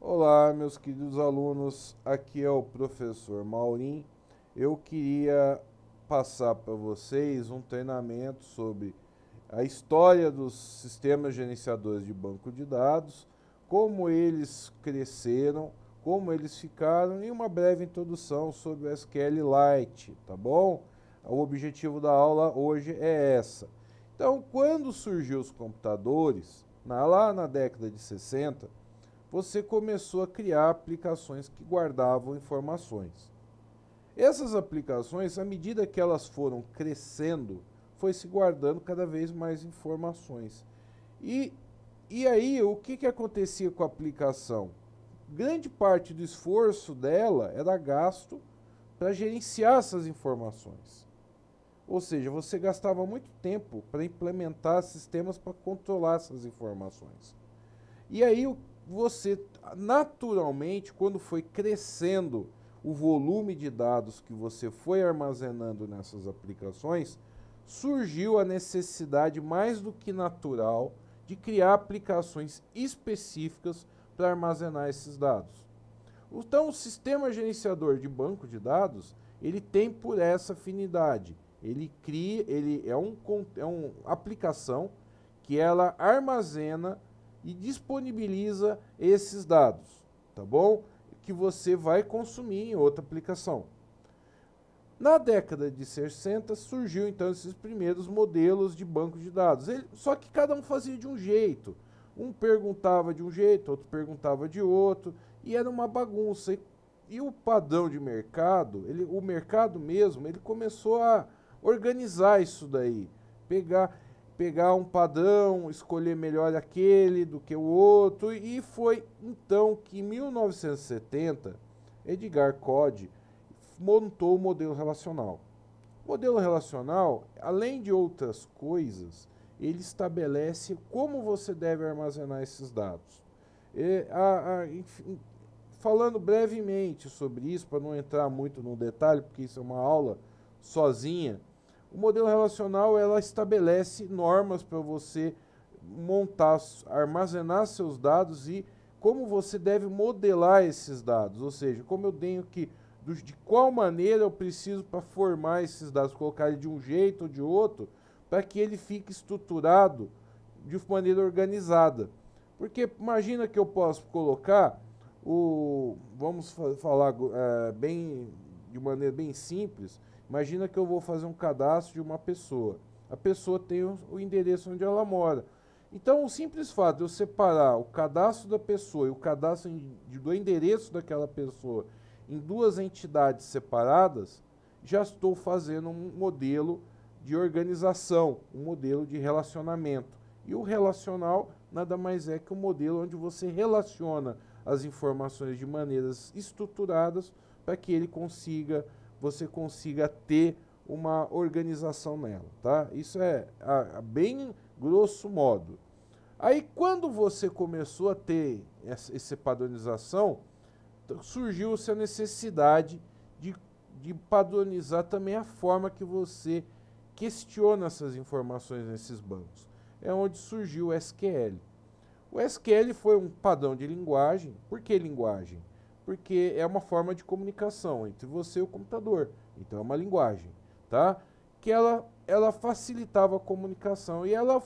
Olá, meus queridos alunos, aqui é o professor Maurim. Eu queria passar para vocês um treinamento sobre a história dos sistemas gerenciadores de banco de dados, como eles cresceram, como eles ficaram e uma breve introdução sobre o SQLite, tá bom? O objetivo da aula hoje é essa. Então, quando surgiu os computadores, lá na década de 60, você começou a criar aplicações que guardavam informações. Essas aplicações, à medida que elas foram crescendo, foi se guardando cada vez mais informações. E, e aí, o que acontecia com a aplicação? Grande parte do esforço dela era gasto para gerenciar essas informações. Ou seja, você gastava muito tempo para implementar sistemas para controlar essas informações. E aí você, naturalmente, quando foi crescendo o volume de dados que você foi armazenando nessas aplicações, surgiu a necessidade mais do que natural de criar aplicações específicas para armazenar esses dados. Então, o sistema gerenciador de banco de dados, ele tem por essa afinidade. Ele é uma aplicação que ela armazena e disponibiliza esses dados, tá bom? Que você vai consumir em outra aplicação. Na década de 60 surgiu então esses primeiros modelos de banco de dados. Só que cada um fazia de um jeito. Um perguntava de um jeito, outro perguntava de outro, e era uma bagunça. E o padrão de mercado, o mercado mesmo, ele começou a organizar isso daí. Pegar um padrão, escolher melhor aquele do que o outro, e foi então que em 1970 Edgar Code montou o modelo relacional. O modelo relacional, além de outras coisas, ele estabelece como você deve armazenar esses dados. Enfim, falando brevemente sobre isso, para não entrar muito no detalhe, porque isso é uma aula sozinha, o modelo relacional ela estabelece normas para você montar, armazenar seus dados e como você deve modelar esses dados, ou seja, como eu tenho que, de qual maneira eu preciso para formar esses dados, colocar ele de um jeito ou de outro, para que ele fique estruturado de maneira organizada. Porque imagina que eu posso colocar vamos falar de maneira bem simples. Imagina que eu vou fazer um cadastro de uma pessoa. A pessoa tem o endereço onde ela mora. Então, o simples fato de eu separar o cadastro da pessoa e o cadastro do endereço daquela pessoa em duas entidades separadas, já estou fazendo um modelo de organização, um modelo de relacionamento. E o relacional nada mais é que um modelo onde você relaciona as informações de maneiras estruturadas para que você consiga ter uma organização nela, tá? Isso é bem grosso modo. Aí quando você começou a ter essa padronização, surgiu-se a necessidade de padronizar também a forma que você questiona essas informações nesses bancos. É onde surgiu o SQL. O SQL foi um padrão de linguagem. Por que linguagem? Porque é uma forma de comunicação entre você e o computador. Então é uma linguagem, tá? Que ela facilitava a comunicação e ela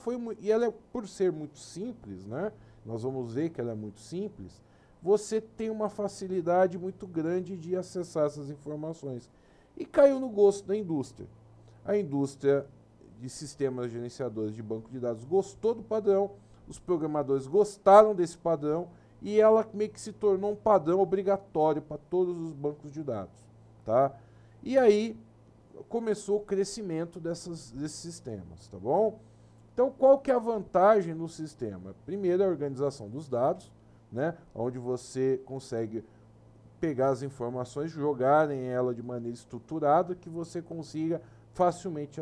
por ser muito simples, né? Nós vamos ver que ela é muito simples. Você tem uma facilidade muito grande de acessar essas informações. E caiu no gosto da indústria. A indústria de sistemas gerenciadores de banco de dados gostou do padrão, os programadores gostaram desse padrão e ela meio que se tornou um padrão obrigatório para todos os bancos de dados, tá? E aí começou o crescimento desses sistemas, tá bom? Então, qual que é a vantagem no sistema? Primeiro, a organização dos dados, né? Onde você consegue pegar as informações, jogar em ela de maneira estruturada, que você consiga facilmente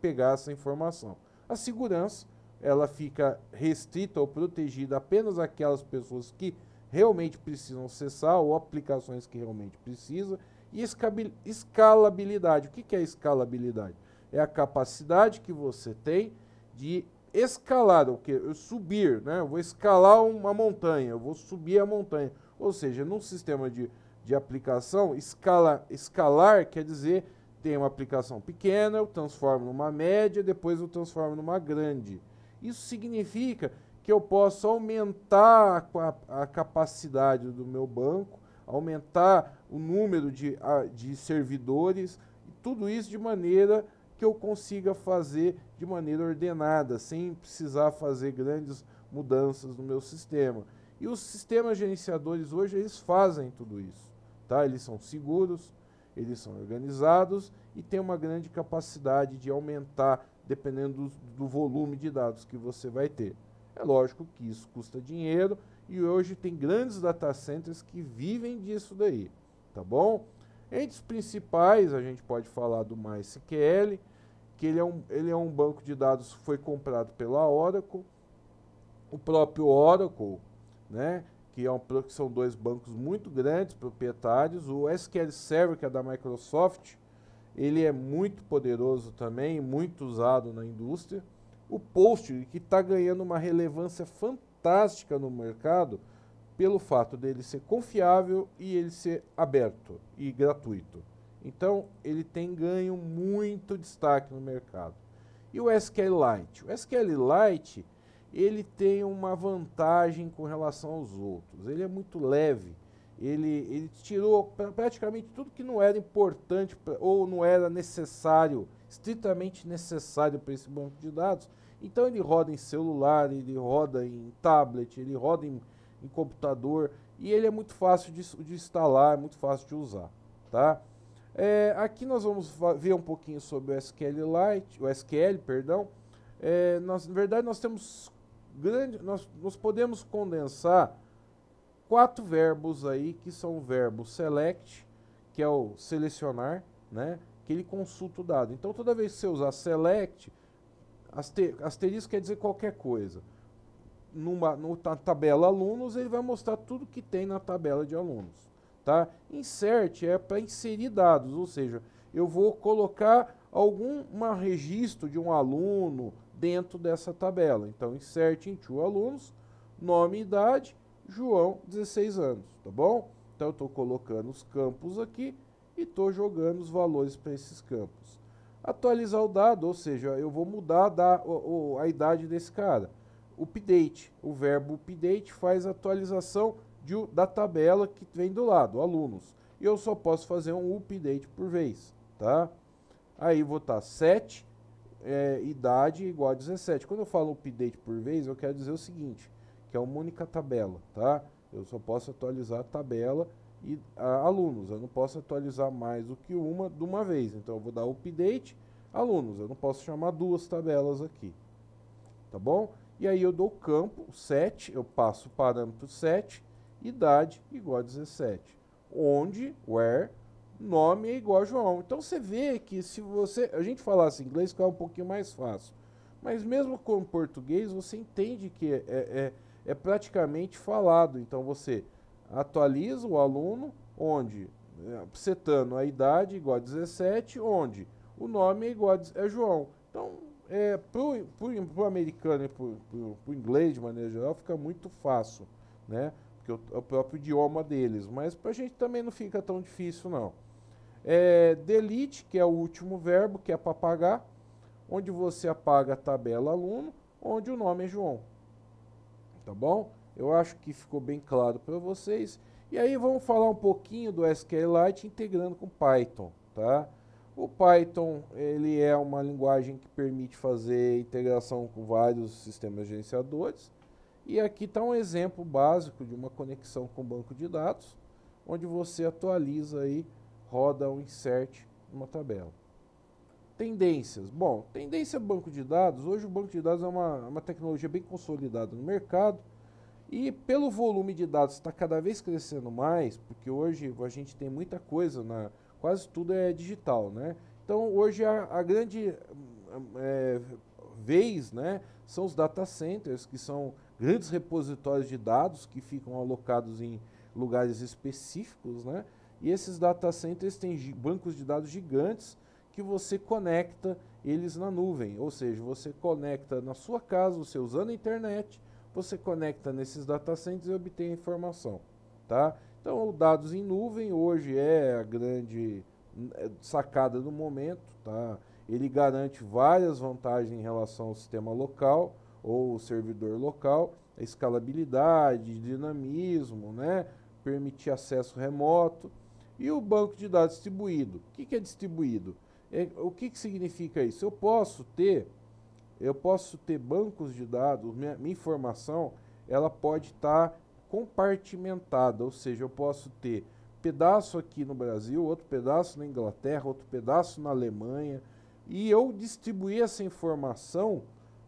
pegar essa informação. A segurança, ela fica restrita ou protegida apenas àquelas pessoas que realmente precisam acessar ou aplicações que realmente precisam. E escalabilidade. O que é escalabilidade? É a capacidade que você tem de escalar, subir, né? Eu vou escalar uma montanha, eu vou subir a montanha. Ou seja, num sistema de aplicação, escalar quer dizer tem uma aplicação pequena, eu transformo numa média, depois eu transformo numa grande. Isso significa que eu posso aumentar a capacidade do meu banco, aumentar o número de servidores, e tudo isso de maneira que eu consiga fazer de maneira ordenada, sem precisar fazer grandes mudanças no meu sistema. E os sistemas gerenciadores hoje, eles fazem tudo isso, tá? Eles são seguros, eles são organizados e têm uma grande capacidade de aumentar dependendo do volume de dados que você vai ter. É lógico que isso custa dinheiro e hoje tem grandes data centers que vivem disso daí, tá bom? Entre os principais, a gente pode falar do MySQL, que ele é um banco de dados que foi comprado pela Oracle, o próprio Oracle, né, que são dois bancos muito grandes, proprietários. O SQL Server, que é da Microsoft, ele é muito poderoso também, muito usado na indústria. O Postgre, que está ganhando uma relevância fantástica no mercado, pelo fato dele ser confiável e ele ser aberto e gratuito. Então, ele tem ganho muito destaque no mercado. E o SQLite? O SQLite, ele tem uma vantagem com relação aos outros. Ele é muito leve. Ele tirou praticamente tudo que não era importante ou não era necessário, estritamente necessário para esse banco de dados. Então ele roda em celular, ele roda em tablet, ele roda em computador e ele é muito fácil de instalar, é muito fácil de usar, tá? Aqui nós vamos ver um pouquinho sobre o SQLite, o SQL, perdão. Na verdade nós temos nós podemos condensar 4 verbos aí, que são o verbo select, que é o selecionar, né? Que ele consulta o dado. Então toda vez que você usar select, asterisco quer dizer qualquer coisa. Na tabela alunos, ele vai mostrar tudo que tem na tabela de alunos. Tá? Insert é para inserir dados, ou seja, eu vou colocar algum registro de um aluno dentro dessa tabela. Então, insert into alunos, nome e idade, João, 16 anos, tá bom? Então, eu estou colocando os campos aqui e estou jogando os valores para esses campos. Atualizar o dado, ou seja, eu vou mudar a idade desse cara. Update, o verbo update faz a atualização da tabela que vem do lado, alunos. E eu só posso fazer um update por vez, tá? Aí vou estar set, idade igual a 17. Quando eu falo update por vez, eu quero dizer o seguinte, que é uma única tabela, tá? Eu só posso atualizar a tabela e alunos. Eu não posso atualizar mais do que uma de uma vez. Então eu vou dar update, alunos. Eu não posso chamar 2 tabelas aqui, tá bom? E aí eu dou o campo, set, eu passo o parâmetro set, idade igual a 17. Onde, where, nome é igual a João. Então você vê que se a gente falasse inglês, fica um pouquinho mais fácil. Mas mesmo com português, você entende que é praticamente falado. Então você atualiza o aluno, onde, setando a idade igual a 17, onde o nome é igual a João. Então, pro americano e pro inglês, de maneira geral, fica muito fácil, né? Porque é o próprio idioma deles. Mas pra gente também não fica tão difícil, não. Delete, que é o último verbo, que é para apagar, onde você apaga a tabela aluno, onde o nome é João. Tá bom? Eu acho que ficou bem claro para vocês. E aí vamos falar um pouquinho do SQLite integrando com Python, tá? O Python, ele é uma linguagem que permite fazer integração com vários sistemas gerenciadores. E aqui está um exemplo básico de uma conexão com banco de dados, onde você atualiza aí, roda um insert numa tabela. Tendências. Bom, tendência banco de dados. Hoje o banco de dados é uma tecnologia bem consolidada no mercado. E pelo volume de dados está cada vez crescendo mais, porque hoje a gente tem muita coisa, quase tudo é digital, né? Então hoje a grande vez, né, são os data centers, que são grandes repositórios de dados que ficam alocados em lugares específicos, né? E esses data centers têm bancos de dados gigantes que você conecta eles na nuvem, ou seja, você conecta na sua casa, você usando a internet, você conecta nesses data centers e obtém a informação, tá? Então, o dados em nuvem hoje é a grande sacada do momento, tá? Ele garante várias vantagens em relação ao sistema local ou servidor local, a escalabilidade, dinamismo, né? Permitir acesso remoto. E o banco de dados distribuído. O que é distribuído? O que significa isso? Eu posso ter bancos de dados, minha informação, ela pode estar compartimentada, ou seja, eu posso ter pedaço aqui no Brasil, outro pedaço na Inglaterra, outro pedaço na Alemanha, e eu distribuir essa informação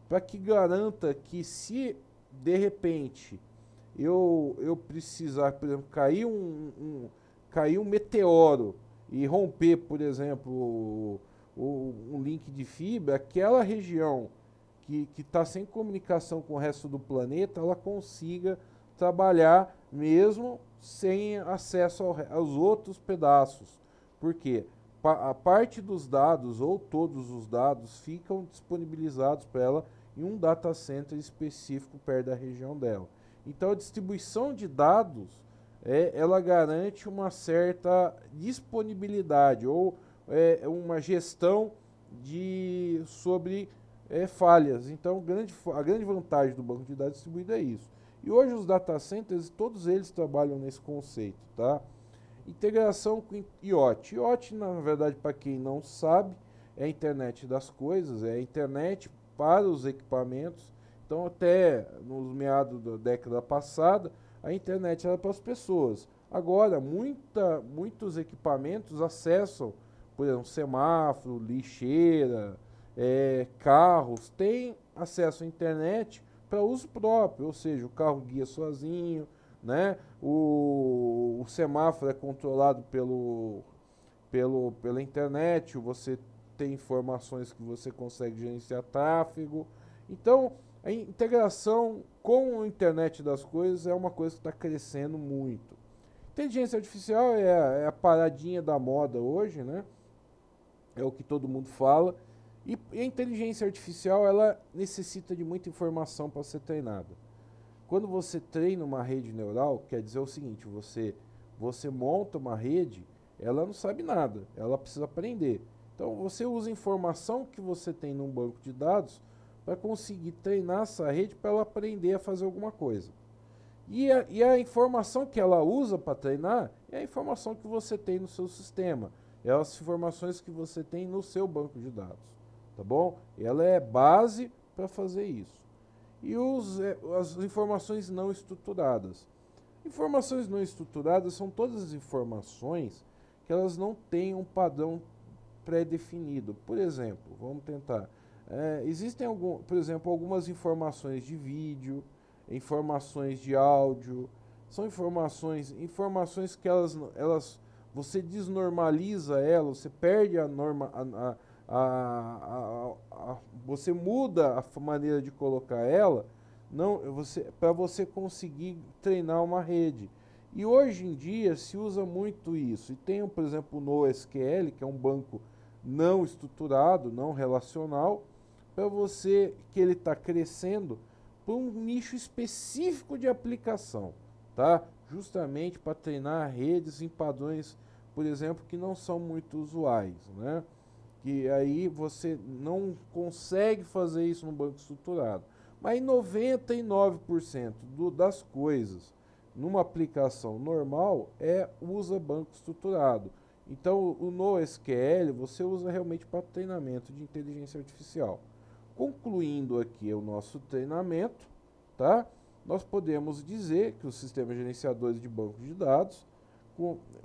para que garanta que se de repente eu precisar, por exemplo, cair um meteoro e romper, por exemplo, um link de fibra, aquela região que está sem comunicação com o resto do planeta, ela consiga trabalhar mesmo sem acesso aos outros pedaços. Por quê? A parte dos dados ou todos os dados ficam disponibilizados para ela em um data center específico perto da região dela. Então a distribuição de dados ela garante uma certa disponibilidade ou uma gestão sobre falhas. Então a grande vantagem do banco de dados distribuído é isso. E hoje os data centers, todos eles trabalham nesse conceito, tá? Integração com IoT. IoT, na verdade, para quem não sabe, é a internet das coisas, é a internet para os equipamentos. Então, até nos meados da década passada, a internet era para as pessoas. Agora, muitos equipamentos acessam, por exemplo, semáforo, lixeira, carros, têm acesso à internet para uso próprio, ou seja, o carro guia sozinho, né? O semáforo é controlado pela internet, você tem informações que você consegue gerenciar tráfego. Então, a integração com a internet das coisas é uma coisa que está crescendo muito. Inteligência artificial é a paradinha da moda hoje, né? É o que todo mundo fala. E a inteligência artificial, ela necessita de muita informação para ser treinada. Quando você treina uma rede neural, quer dizer o seguinte, você monta uma rede, ela não sabe nada, ela precisa aprender. Então você usa a informação que você tem num banco de dados para conseguir treinar essa rede para ela aprender a fazer alguma coisa. E a informação que ela usa para treinar é a informação que você tem no seu sistema, é as informações que você tem no seu banco de dados, tá bom? Ela é base para fazer isso. E as informações não estruturadas. Informações não estruturadas são todas as informações que elas não têm um padrão pré-definido. Por exemplo, vamos tentar. Existem, por exemplo, algumas informações de vídeo, informações de áudio, são informações que você desnormaliza elas, você perde a norma, você muda a maneira de colocar ela, para você conseguir treinar uma rede. E hoje em dia se usa muito isso. E tem, por exemplo, o NoSQL, que é um banco não estruturado, não relacional, para você que ele está crescendo para um nicho específico de aplicação, tá? Justamente para treinar redes em padrões, por exemplo, que não são muito usuais, né? Que aí você não consegue fazer isso no banco estruturado. Mas 99% das coisas numa aplicação normal usa banco estruturado. Então o NoSQL você usa realmente para treinamento de inteligência artificial. Concluindo aqui o nosso treinamento, tá? Nós podemos dizer que os sistemas gerenciadores de banco de dados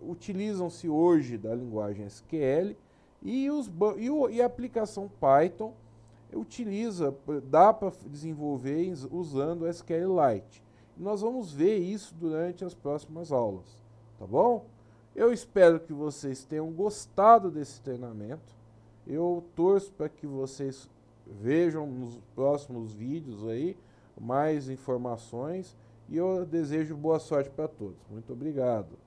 utilizam-se hoje da linguagem SQL e a aplicação Python dá para desenvolver usando o SQLite. Nós vamos ver isso durante as próximas aulas, tá bom? Eu espero que vocês tenham gostado desse treinamento. Eu torço para que vocês vejam nos próximos vídeos aí mais informações e eu desejo boa sorte para todos. Muito obrigado.